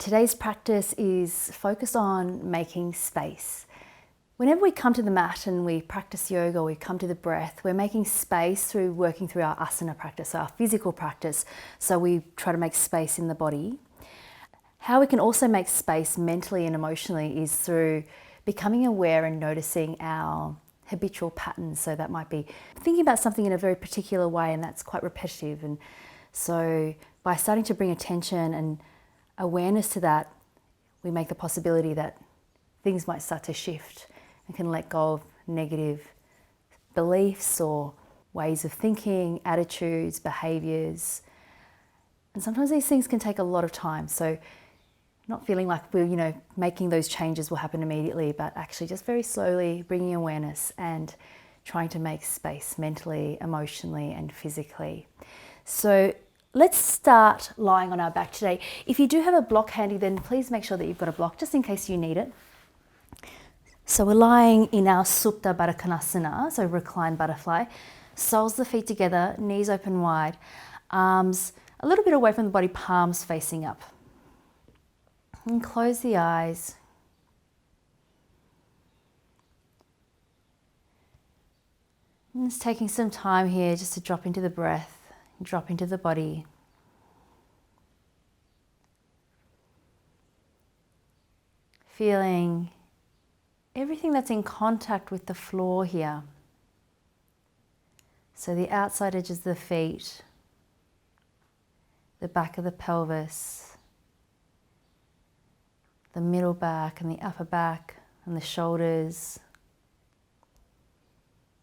Today's practice is focused on making space. Whenever we come to the mat and we practice yoga, we come to the breath, we're making space through working through our asana practice, our physical practice. So we try to make space in the body. How we can also make space mentally and emotionally is through becoming aware and noticing our habitual patterns. So that might be thinking about something in a very particular way, and that's quite repetitive. And so by starting to bring attention and awareness to that, we make the possibility that things might start to shift and can let go of negative beliefs or ways of thinking, attitudes, behaviours. And sometimes these things can take a lot of time. So not feeling like we're, making those changes will happen immediately, but actually just very slowly bringing awareness and trying to make space mentally, emotionally, and physically. So let's start lying on our back today. If you do have a block handy, then please make sure that you've got a block just in case you need it. So we're lying in our Supta Baddha Konasana, so reclined butterfly. Soles of the feet together, knees open wide, arms a little bit away from the body, palms facing up. And close the eyes. And just taking some time here just to drop into the breath, drop into the body. Feeling everything that's in contact with the floor here. So the outside edges of the feet, the back of the pelvis, the middle back and the upper back and the shoulders,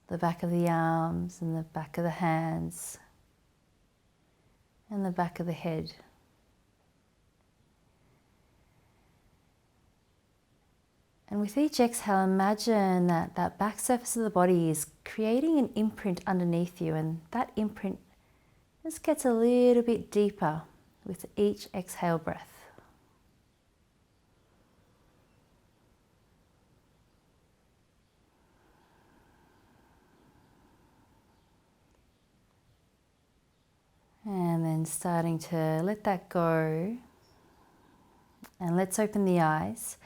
the back of the arms and the back of the hands, and the back of the head. And with each exhale, imagine that that back surface of the body is creating an imprint underneath you, and that imprint just gets a little bit deeper with each exhale breath. And then starting to let that go. And let's open the eyes.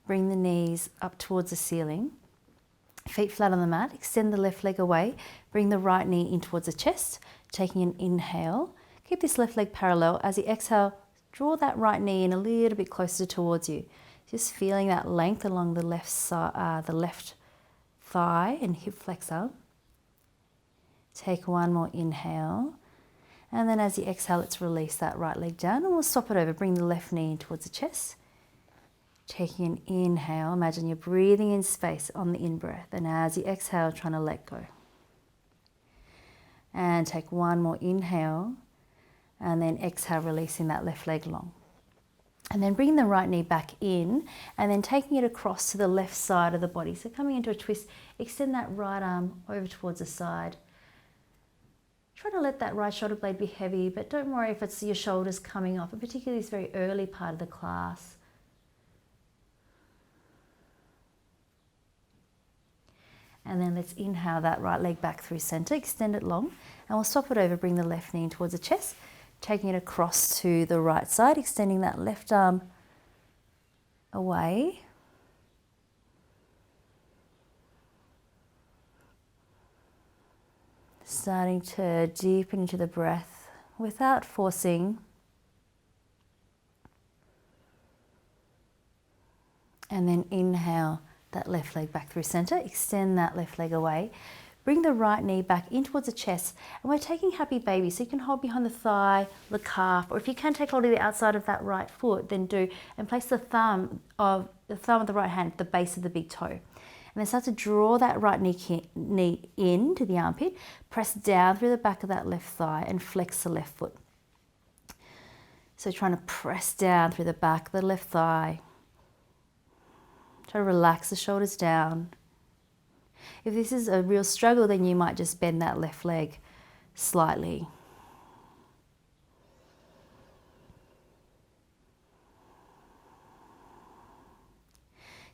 Bring the knees up towards the ceiling. Feet flat on the mat. Extend the left leg away. Bring the right knee in towards the chest. Taking an inhale. Keep this left leg parallel. As you exhale, draw that right knee in a little bit closer towards you. Just feeling that length along the left side, the left thigh and hip flexor. Take one more inhale. And then as you exhale, let's release that right leg down and we'll swap it over. Bring the left knee in towards the chest. Taking an inhale, imagine you're breathing in space on the in-breath. And as you exhale, trying to let go. And take one more inhale. And then exhale, releasing that left leg long. And then bring the right knee back in. And then taking it across to the left side of the body. So coming into a twist, extend that right arm over towards the side. Try to let that right shoulder blade be heavy, but don't worry if it's your shoulders coming off, and particularly this very early part of the class. And then let's inhale that right leg back through center, extend it long, and we'll swap it over, bring the left knee in towards the chest, taking it across to the right side, extending that left arm away. Starting to deepen into the breath without forcing. And then inhale that left leg back through center. Extend that left leg away. Bring the right knee back in towards the chest. And we're taking happy baby. So you can hold behind the thigh, the calf, or if you can take hold of the outside of that right foot, then do. And place the thumb of the right hand at the base of the big toe. And then start to draw that right knee in to the armpit. Press down through the back of that left thigh and flex the left foot. So trying to press down through the back of the left thigh. Try to relax the shoulders down. If this is a real struggle, then you might just bend that left leg slightly.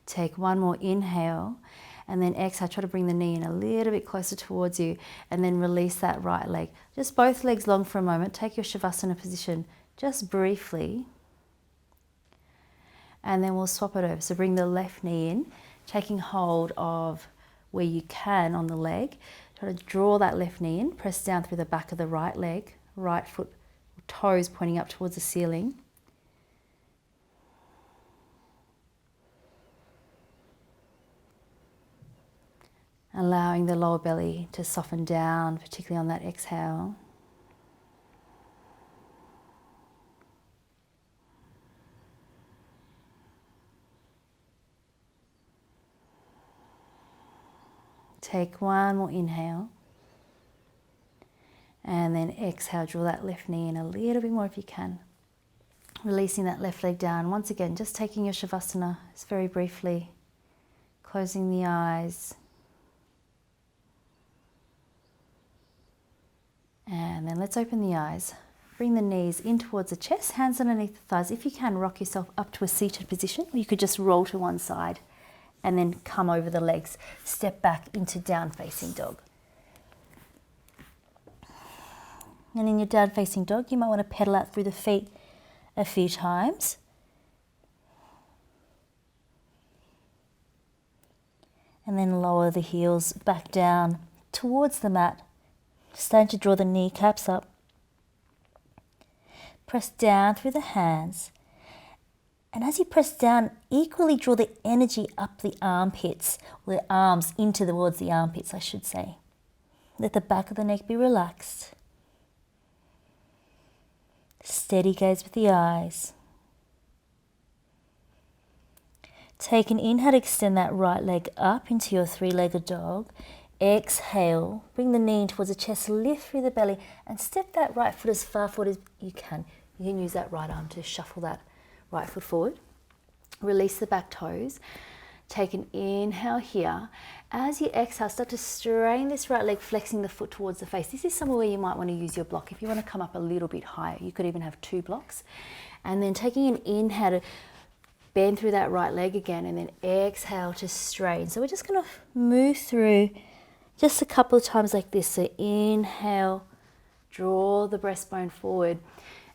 Take one more inhale and then exhale. Try to bring the knee in a little bit closer towards you and then release that right leg. Just both legs long for a moment. Take your Shavasana position just briefly. and then we'll swap it over. So bring the left knee in, taking hold of where you can on the leg. Try to draw that left knee in, press down through the back of the right leg, right foot, toes pointing up towards the ceiling. Allowing the lower belly to soften down, particularly on that exhale. Take one more inhale. And then exhale, draw that left knee in a little bit more if you can. Releasing that left leg down. Once again, just taking your Shavasana, just very briefly. Closing the eyes. And then let's open the eyes. Bring the knees in towards the chest, hands underneath the thighs. If you can, rock yourself up to a seated position, or you could just roll to one side and then come over the legs. Step back into down facing dog. And in your down facing dog, you might want to pedal out through the feet a few times. And then lower the heels back down towards the mat. Starting to draw the kneecaps up. Press down through the hands. And as you press down, equally draw the energy up the armpits, or the arms into towards the armpits, I should say. Let the back of the neck be relaxed. Steady gaze with the eyes. Take an inhale to extend that right leg up into your three-legged dog. Exhale, bring the knee in towards the chest, lift through the belly, and step that right foot as far forward as you can. You can use that right arm to shuffle that right foot forward. Release the back toes. Take an inhale here. As you exhale, start to strain this right leg, flexing the foot towards the face. This is somewhere where you might want to use your block. If you want to come up a little bit higher, you could even have 2 blocks. And then taking an inhale to bend through that right leg again, and then exhale to strain. So we're just going to move through just a couple of times like this. So inhale, draw the breastbone forward.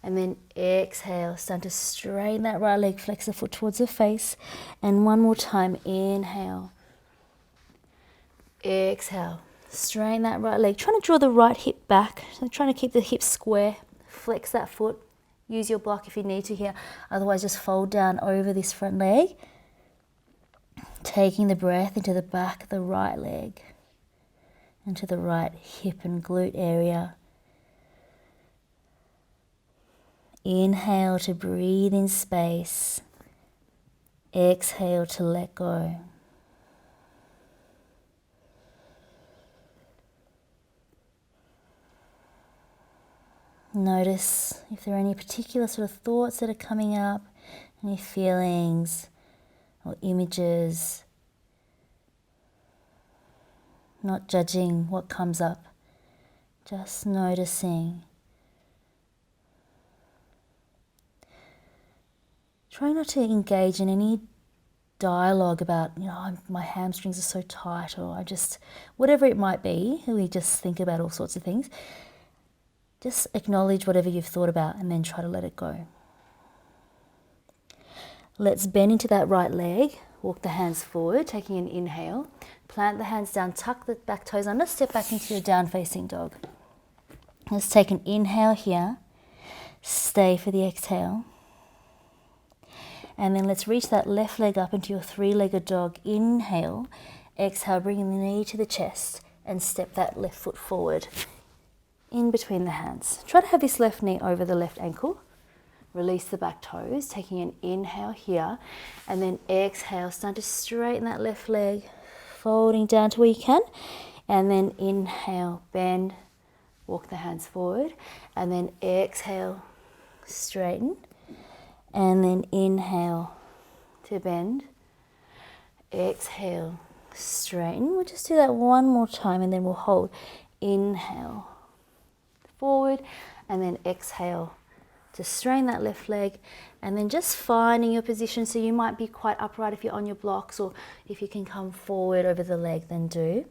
And then exhale, start to strain that right leg, flex the foot towards the face. And one more time, inhale. Exhale, strain that right leg. Trying to draw the right hip back. So trying to keep the hips square. Flex that foot. Use your block if you need to here. Otherwise, just fold down over this front leg. Taking the breath into the back of the right leg. Into the right hip and glute area. Inhale to breathe in space. Exhale to let go. Notice if there are any particular sort of thoughts that are coming up, any feelings or images. Not judging what comes up, just noticing. Try not to engage in any dialogue about, my hamstrings are so tight, or whatever it might be. We just think about all sorts of things. Just acknowledge whatever you've thought about and then try to let it go. Let's bend into that right leg. Walk the hands forward, taking an inhale. Plant the hands down, tuck the back toes under, step back into your down facing dog. Let's take an inhale here. Stay for the exhale. And then let's reach that left leg up into your three-legged dog. Inhale. Exhale, bringing the knee to the chest and step that left foot forward in between the hands. Try to have this left knee over the left ankle. Release the back toes, taking an inhale here. And then exhale, start to straighten that left leg, folding down to where you can. And then inhale, bend, walk the hands forward. And then exhale, straighten. And then inhale to bend. Exhale, straighten. We'll just do that one more time and then we'll hold. Inhale, forward, and then exhale to strain that left leg. And then just finding your position. So you might be quite upright if you're on your blocks, or if you can come forward over the leg, then do.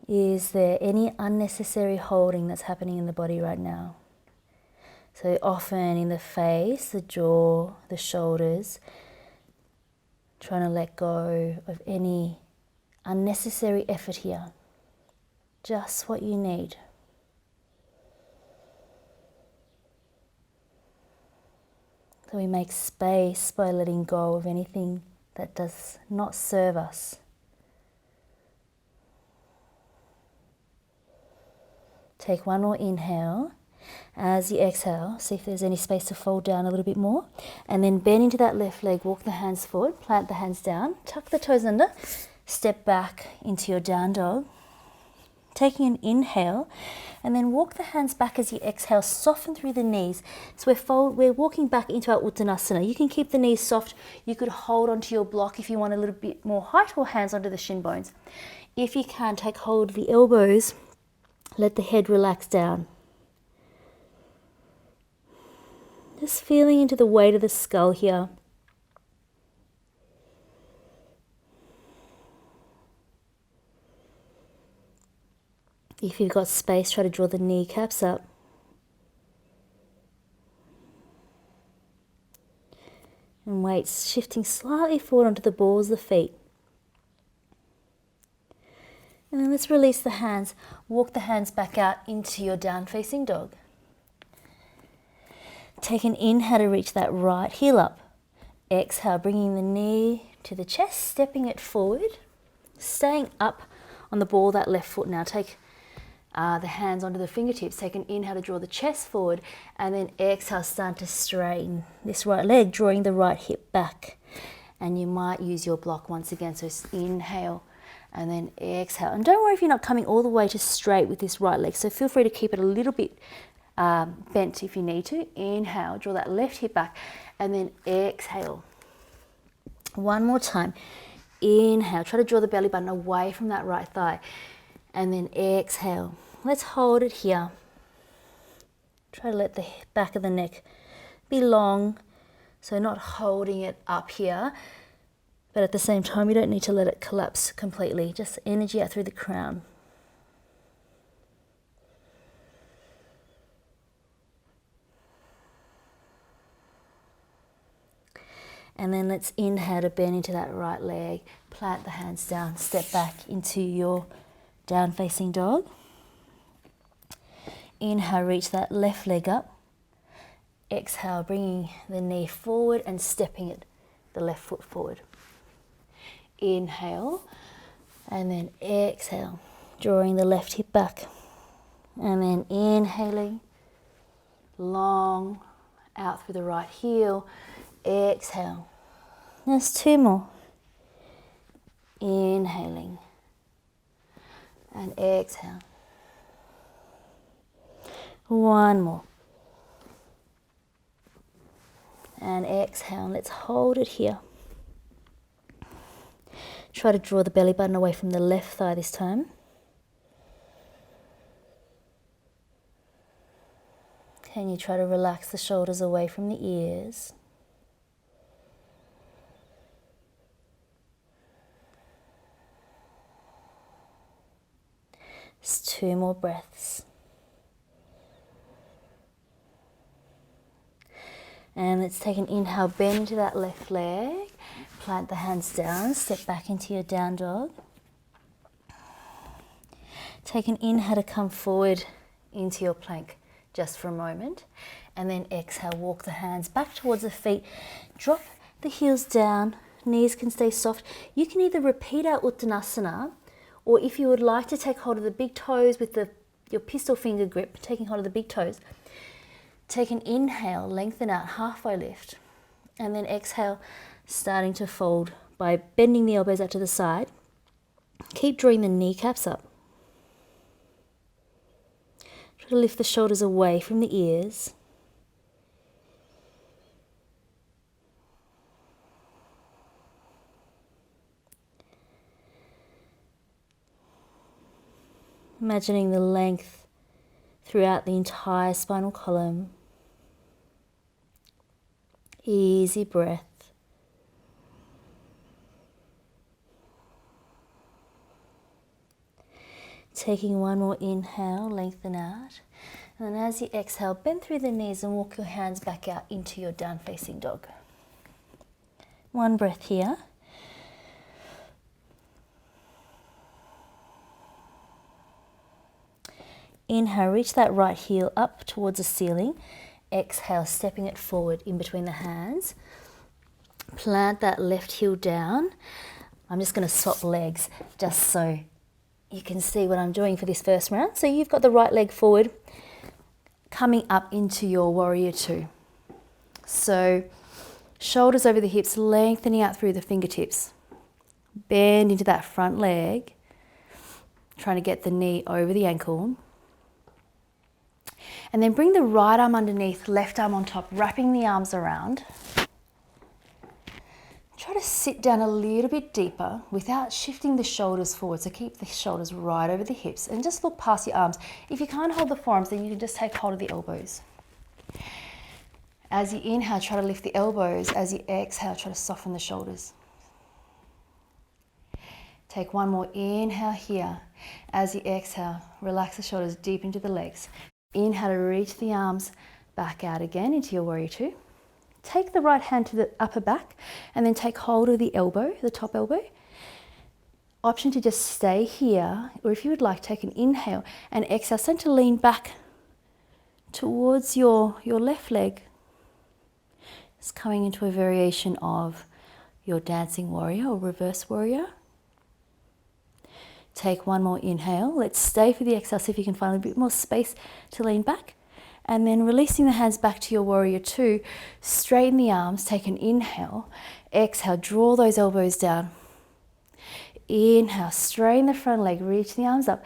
Is there any unnecessary holding that's happening in the body right now? So often in the face, the jaw, the shoulders, trying to let go of any unnecessary effort here. Just what you need. So we make space by letting go of anything that does not serve us. Take one more inhale. As you exhale, see if there's any space to fold down a little bit more. And then bend into that left leg, walk the hands forward, plant the hands down, tuck the toes under, step back into your down dog. Taking an inhale, and then walk the hands back as you exhale, soften through the knees. So we're walking back into our Uttanasana. You can keep the knees soft. You could hold onto your block if you want a little bit more height, or hands onto the shin bones. If you can, take hold of the elbows, let the head relax down. Just feeling into the weight of the skull here. If you've got space, try to draw the kneecaps up. And weight shifting slightly forward onto the balls of the feet. And then let's release the hands. Walk the hands back out into your down facing dog. Take an inhale to reach that right heel up. Exhale, bringing the knee to the chest, stepping it forward. Staying up on the ball of that left foot now. Take the hands onto the fingertips. Take an inhale to draw the chest forward, and then exhale, start to straighten this right leg, drawing the right hip back. And you might use your block once again. So inhale and then exhale. And don't worry if you're not coming all the way to straight with this right leg. So feel free to keep it a little bit bent if you need to. Inhale, draw that left hip back, and then exhale. One more time. Inhale, try to draw the belly button away from that right thigh, and then exhale. Let's hold it here. Try to let the back of the neck be long, so not holding it up here, but at the same time you don't need to let it collapse completely. Just energy out through the crown. And then let's inhale to bend into that right leg, plant the hands down, step back into your down facing dog. Inhale, reach that left leg up. Exhale, bringing the knee forward and stepping it, the left foot forward. Inhale, and then exhale, drawing the left hip back. And then inhaling, long, out through the right heel. Exhale. There's two more. Inhaling and exhale. One more. And exhale. Let's hold it here. Try to draw the belly button away from the left thigh this time. Can you try to relax the shoulders away from the ears? Just two more breaths. And let's take an inhale, bend into that left leg, plant the hands down, step back into your down dog. Take an inhale to come forward into your plank just for a moment, and then exhale, walk the hands back towards the feet, drop the heels down, knees can stay soft. You can either repeat our Uttanasana, or if you would like to take hold of the big toes with your pistol finger grip, taking hold of the big toes, take an inhale, lengthen out, halfway lift, and then exhale, starting to fold by bending the elbows out to the side. Keep drawing the kneecaps up. Try to lift the shoulders away from the ears. Imagining the length throughout the entire spinal column. Easy breath. Taking one more inhale, lengthen out. And then as you exhale, bend through the knees and walk your hands back out into your down facing dog. One breath here. Inhale, reach that right heel up towards the ceiling. Exhale, stepping it forward in between the hands. Plant that left heel down. I'm just going to swap legs just so you can see what I'm doing for this first round. So you've got the right leg forward, coming up into your warrior two. So shoulders over the hips, lengthening out through the fingertips. Bend into that front leg, trying to get the knee over the ankle. And then bring the right arm underneath, left arm on top, wrapping the arms around. Try to sit down a little bit deeper without shifting the shoulders forward. So keep the shoulders right over the hips and just look past your arms. If you can't hold the forearms, then you can just take hold of the elbows. As you inhale, try to lift the elbows. As you exhale, try to soften the shoulders. Take one more inhale here. As you exhale, relax the shoulders deep into the legs. Inhale to reach the arms back out again into your warrior two. Take the right hand to the upper back and then take hold of the elbow, the top elbow. Option to just stay here, or if you would like, take an inhale and exhale. Start to lean back towards your left leg. It's coming into a variation of your dancing warrior or reverse warrior. Take one more inhale. Let's stay for the exhale. See if you can find a bit more space to lean back. And then releasing the hands back to your warrior two. Straighten the arms. Take an inhale. Exhale. Draw those elbows down. Inhale. Straighten the front leg. Reach the arms up.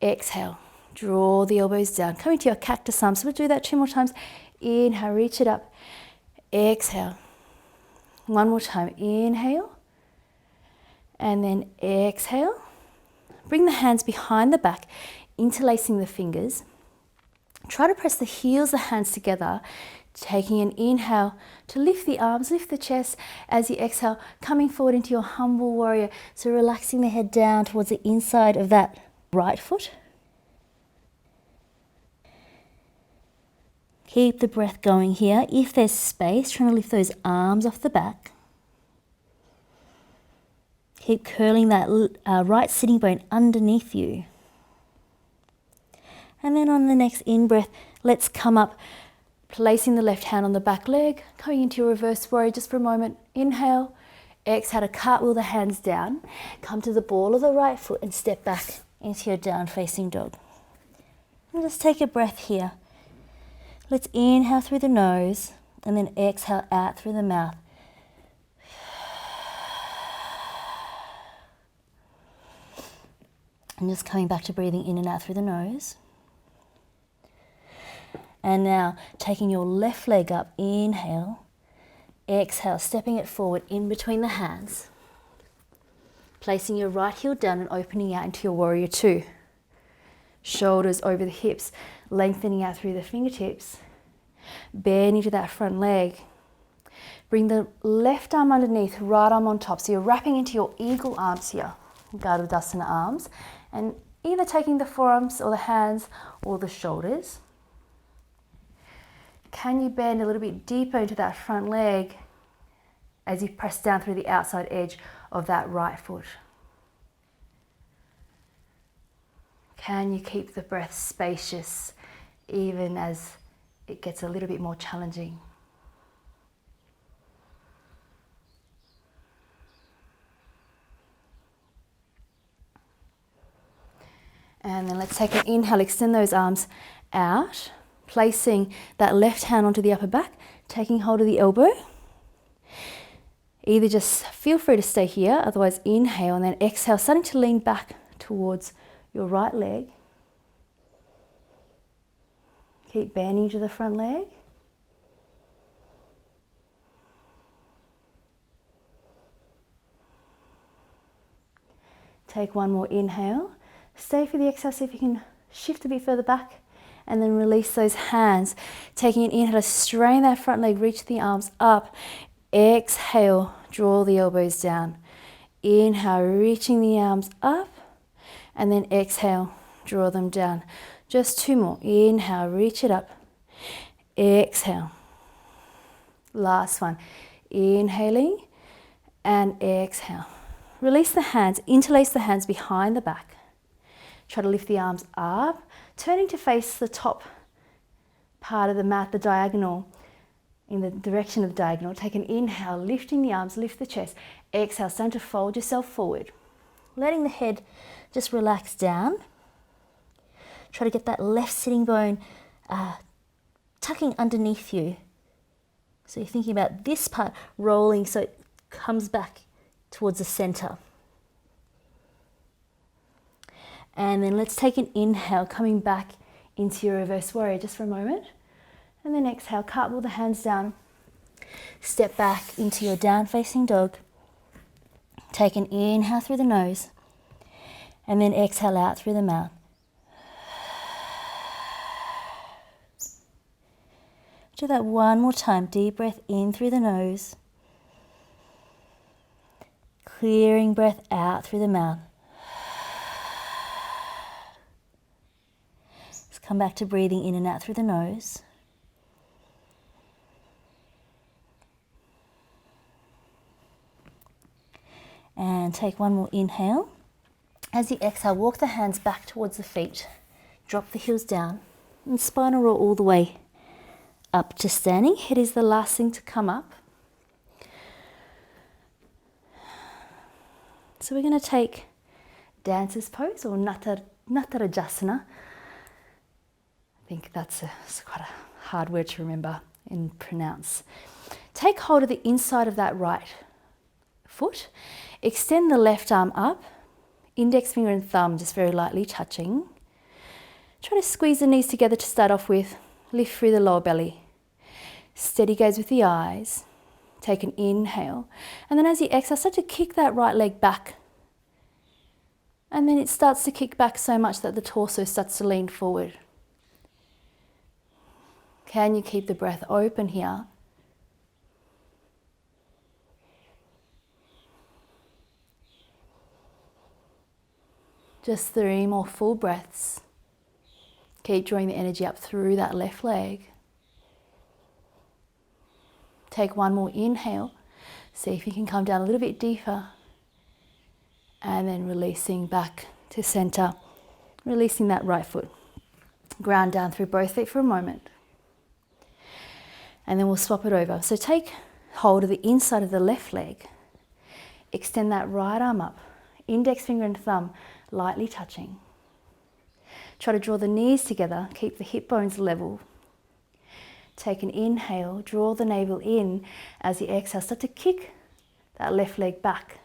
Exhale. Draw the elbows down. Come into your cactus arm. So we'll do that 2 more times. Inhale. Reach it up. Exhale. One more time. Inhale. And then exhale. Bring the hands behind the back, interlacing the fingers. Try to press the heels of the hands together, taking an inhale to lift the arms, lift the chest. As you exhale, coming forward into your humble warrior. So relaxing the head down towards the inside of that right foot. Keep the breath going here. If there's space, trying to lift those arms off the back. Keep curling that right sitting bone underneath you. And then on the next in-breath, let's come up, placing the left hand on the back leg, coming into your reverse warrior just for a moment. Inhale, exhale to cartwheel the hands down. Come to the ball of the right foot and step back into your down-facing dog. And just take a breath here. Let's inhale through the nose and then exhale out through the mouth. And just coming back to breathing in and out through the nose. And now taking your left leg up, inhale, exhale, stepping it forward in between the hands. Placing your right heel down and opening out into your warrior two. Shoulders over the hips, lengthening out through the fingertips. Bend into that front leg. Bring the left arm underneath, right arm on top. So you're wrapping into your eagle arms here, Gardadasana arms. And either taking the forearms or the hands or the shoulders. Can you bend a little bit deeper into that front leg as you press down through the outside edge of that right foot? Can you keep the breath spacious even as it gets a little bit more challenging? And then let's take an inhale, extend those arms out, placing that left hand onto the upper back, taking hold of the elbow. Either just feel free to stay here, otherwise inhale and then exhale, starting to lean back towards your right leg. Keep bending to the front leg. Take one more inhale. Stay for the exhale, see if you can shift a bit further back and then release those hands. Taking an inhale to strain that front leg, reach the arms up. Exhale, draw the elbows down. Inhale, reaching the arms up, and then exhale, draw them down. Just 2 more. Inhale, reach it up. Exhale. Last one. Inhaling and exhale. Release the hands, interlace the hands behind the back. Try to lift the arms up, turning to face the top part of the mat, the diagonal, in the direction of the diagonal. Take an inhale, lifting the arms, lift the chest. Exhale, starting to fold yourself forward. Letting the head just relax down. Try to get that left sitting bone tucking underneath you. So you're thinking about this part rolling so it comes back towards the center. And then let's take an inhale, coming back into your reverse warrior just for a moment. And then exhale, cartwheel the hands down. Step back into your down facing dog. Take an inhale through the nose. And then exhale out through the mouth. Do that one more time. Deep breath in through the nose. Clearing breath out through the mouth. Let's come back to breathing in and out through the nose. And take one more inhale. As you exhale, walk the hands back towards the feet. Drop the heels down. And spinal roll all the way up to standing. Head is the last thing to come up. So we're going to take dancer's pose or Natarajasana. I think that's quite a hard word to remember and pronounce. Take hold of the inside of that right foot. Extend the left arm up. Index finger and thumb just very lightly touching. Try to squeeze the knees together to start off with. Lift through the lower belly. Steady gaze with the eyes. Take an inhale. And then as you exhale, start to kick that right leg back. And then it starts to kick back so much that the torso starts to lean forward. Can you keep the breath open here? Just 3 more full breaths. Keep drawing the energy up through that left leg. Take one more inhale. See if you can come down a little bit deeper. And then releasing back to center. Releasing that right foot. Ground down through both feet for a moment. And then we'll swap it over. So take hold of the inside of the left leg. Extend that right arm up. Index finger and thumb lightly touching. Try to draw the knees together. Keep the hip bones level. Take an inhale, draw the navel in. As you exhale, start to kick that left leg back.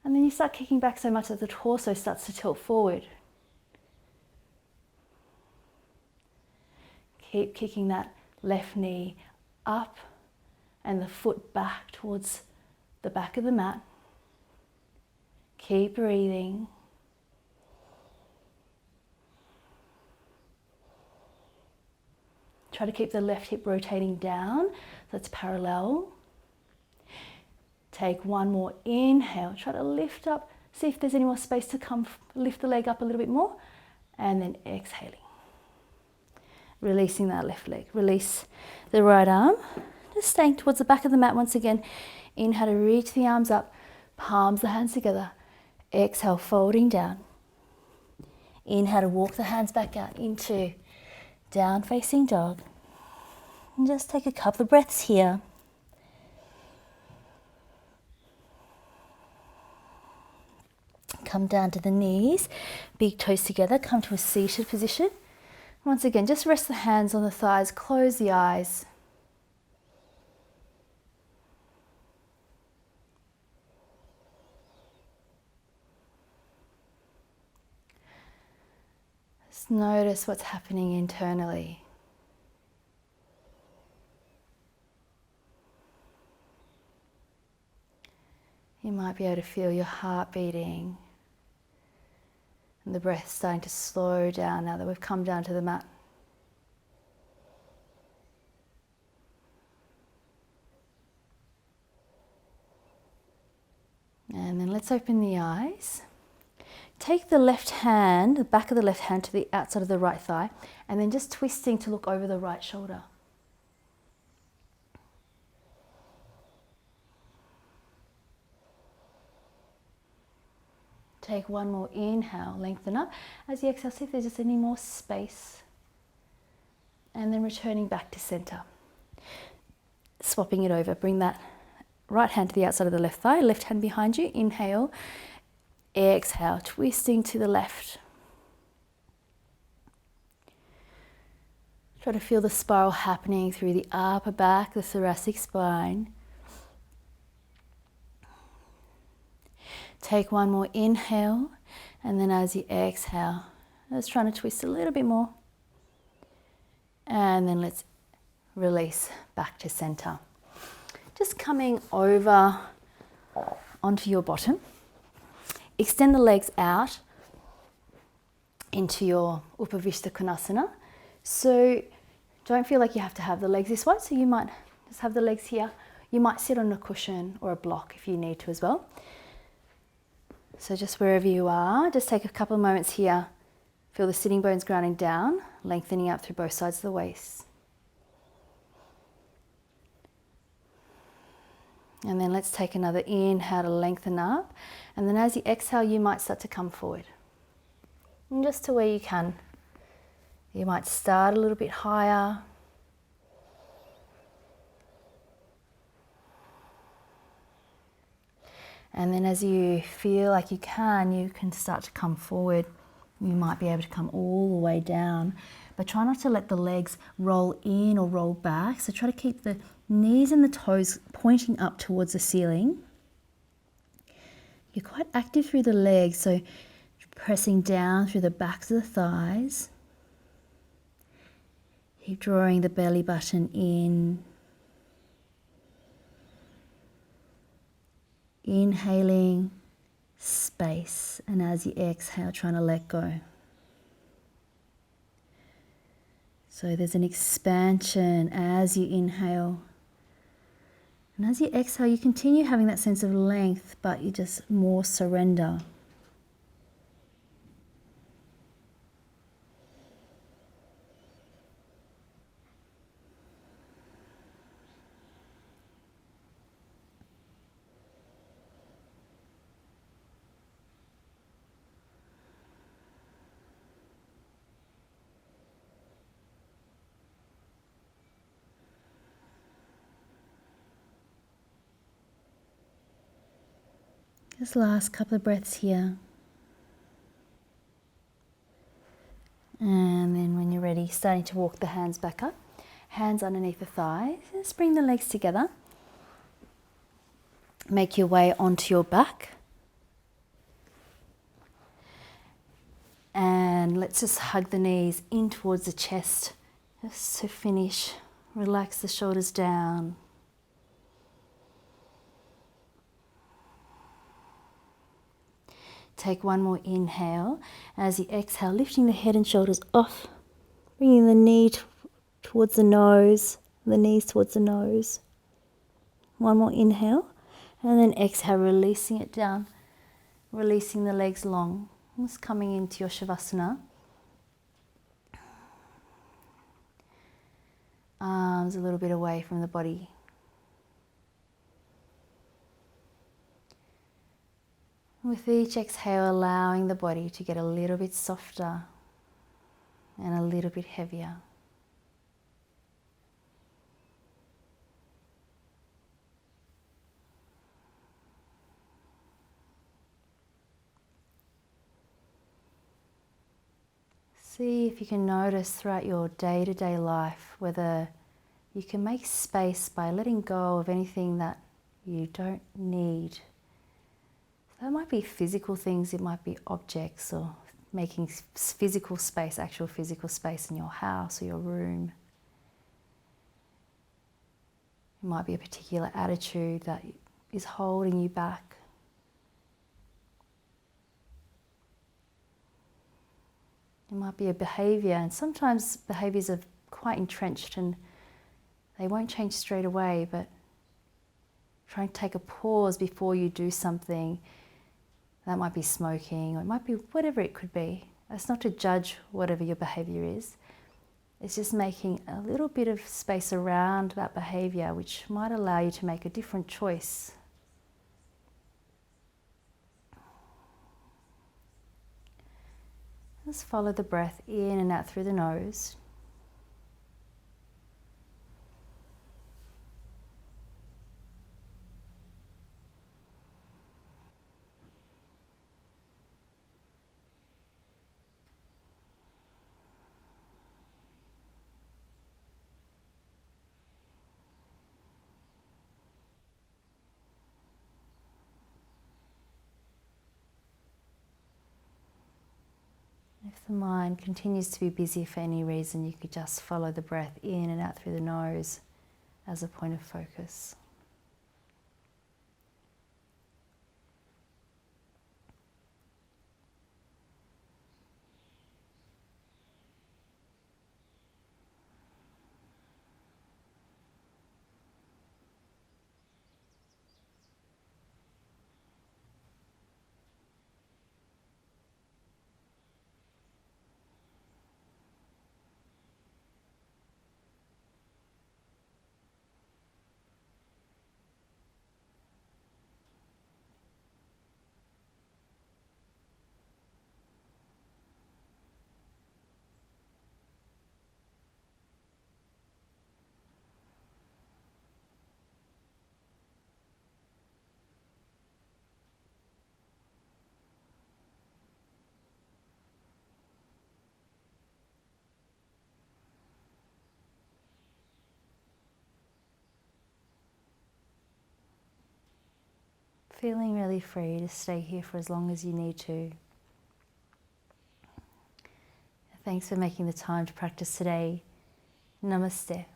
And then you start kicking back so much that the torso starts to tilt forward. Keep kicking that left knee up and the foot back towards the back of the mat. Keep breathing. Try to keep the left hip rotating down, so it's parallel. Take one more inhale. Try to lift up. See if there's any more space to come. Lift the leg up a little bit more. And then exhaling. Releasing that left leg. Release the right arm. Just staying towards the back of the mat once again. Inhale to reach the arms up. Palms the hands together. Exhale, folding down. Inhale to walk the hands back out into down facing dog. And just take a couple of breaths here. Come down to the knees, big toes together, come to a seated position. Once again, just rest the hands on the thighs, close the eyes. Just notice what's happening internally. You might be able to feel your heart beating and the breath starting to slow down now that we've come down to the mat. And then let's open the eyes. Take the left hand, the back of the left hand to the outside of the right thigh, and then just twisting to look over the right shoulder. Take one more inhale, lengthen up. As you exhale, see if there's just any more space. And then returning back to center. Swapping it over, bring that right hand to the outside of the left thigh, left hand behind you, inhale, exhale, twisting to the left. Try to feel the spiral happening through the upper back, the thoracic spine. Take one more inhale, and then as you exhale, just trying to twist a little bit more. And then let's release back to center. Just coming over onto your bottom. Extend the legs out into your Upavishta Konasana. So don't feel like you have to have the legs this way. So you might just have the legs here. You might sit on a cushion or a block if you need to as well. So just wherever you are, just take a couple of moments here. Feel the sitting bones grounding down, lengthening out through both sides of the waist. And then let's take another inhale to lengthen up. And then as you exhale, you might start to come forward. And just to where you can. You might start a little bit higher. And then as you feel like you can start to come forward. You might be able to come all the way down. But try not to let the legs roll in or roll back. So try to keep the knees and the toes pointing up towards the ceiling. You're quite active through the legs, so pressing down through the backs of the thighs. Keep drawing the belly button in. Inhaling space, and as you exhale, trying to let go. So there's an expansion as you inhale. And as you exhale, you continue having that sense of length, but you just more surrender. Just last couple of breaths here. And then when you're ready, starting to walk the hands back up. Hands underneath the thighs. Just bring the legs together. Make your way onto your back. And let's just hug the knees in towards the chest. Just to finish. Relax the shoulders down. Take one more inhale. As you exhale, lifting the head and shoulders off. Bringing the knee towards the nose, the knees towards the nose. One more inhale. And then exhale, releasing it down. Releasing the legs long. Just coming into your Shavasana. Arms a little bit away from the body. With each exhale, allowing the body to get a little bit softer and a little bit heavier. See if you can notice throughout your day-to-day life whether you can make space by letting go of anything that you don't need. That might be physical things, it might be objects, or making physical space, actual physical space in your house or your room. It might be a particular attitude that is holding you back. It might be a behaviour, and sometimes behaviours are quite entrenched and they won't change straight away, but try and take a pause before you do something That might be smoking, or it might be whatever it could be. It's not to judge whatever your behaviour is. It's just making a little bit of space around that behaviour, which might allow you to make a different choice. Just follow the breath in and out through the nose. If the mind continues to be busy for any reason, you could just follow the breath in and out through the nose as a point of focus. Feeling really free to stay here for as long as you need to. Thanks for making the time to practice today. Namaste.